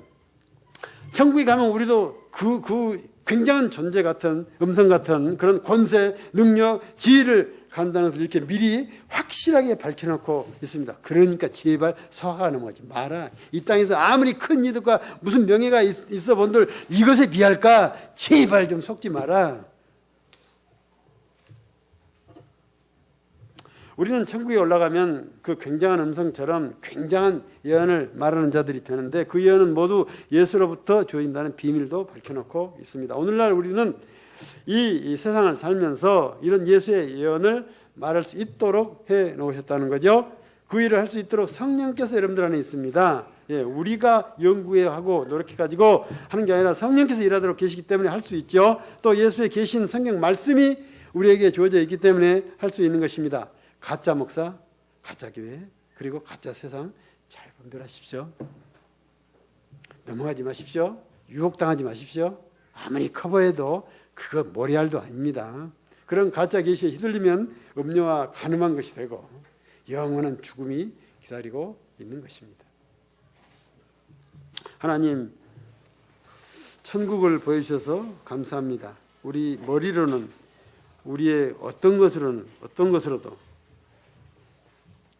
천국에 가면 우리도 그 굉장한 존재 같은, 음성 같은 그런 권세, 능력, 지혜를 간다는 것을 이렇게 미리 확실하게 밝혀놓고 있습니다. 그러니까 제발 서가 넘어가지 마라. 이 땅에서 아무리 큰 이득과 무슨 명예가 있어 본들 이것에 비할까? 제발 좀 속지 마라. 우리는 천국에 올라가면 그 굉장한 음성처럼 굉장한 예언을 말하는 자들이 되는데 그 예언은 모두 예수로부터 주어진다는 비밀도 밝혀놓고 있습니다. 오늘날 우리는 이 세상을 살면서 이런 예수의 예언을 말할 수 있도록 해 놓으셨다는 거죠. 그 일을 할 수 있도록 성령께서 여러분들 안에 있습니다. 예, 우리가 연구하고 노력해가지고 하는 게 아니라 성령께서 일하도록 계시기 때문에 할 수 있죠. 또 예수의 계신 성경 말씀이 우리에게 주어져 있기 때문에 할 수 있는 것입니다. 가짜 목사, 가짜 교회, 그리고 가짜 세상 잘 분별하십시오. 넘어가지 마십시오. 유혹당하지 마십시오. 아무리 커버해도 그거 모래알도 아닙니다. 그런 가짜 계시에 휘둘리면 음료와 가늠한 것이 되고 영원한 죽음이 기다리고 있는 것입니다. 하나님, 천국을 보여주셔서 감사합니다. 우리 머리로는 우리의 어떤 것으로도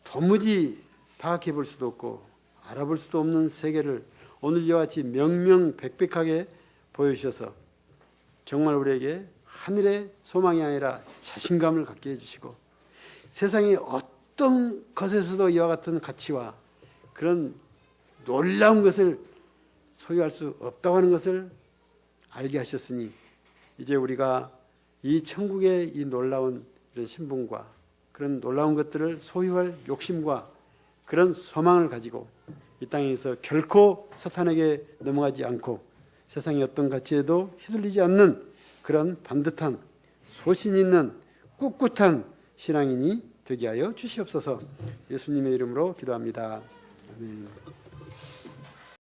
도무지 파악해 볼 수도 없고 알아볼 수도 없는 세계를 오늘 이와 같이 명명백백하게 보여주셔서 정말 우리에게 하늘의 소망이 아니라 자신감을 갖게 해주시고 세상의 어떤 것에서도 이와 같은 가치와 그런 놀라운 것을 소유할 수 없다고 하는 것을 알게 하셨으니 이제 우리가 이 천국의 이 놀라운 이런 신분과 그런 놀라운 것들을 소유할 욕심과 그런 소망을 가지고 이 땅에서 결코 사탄에게 넘어가지 않고 세상의 어떤 가치에도 휘둘리지 않는 그런 반듯한 소신 있는 꿋꿋한 신앙인이 되게 하여 주시옵소서. 예수님의 이름으로 기도합니다. 아멘.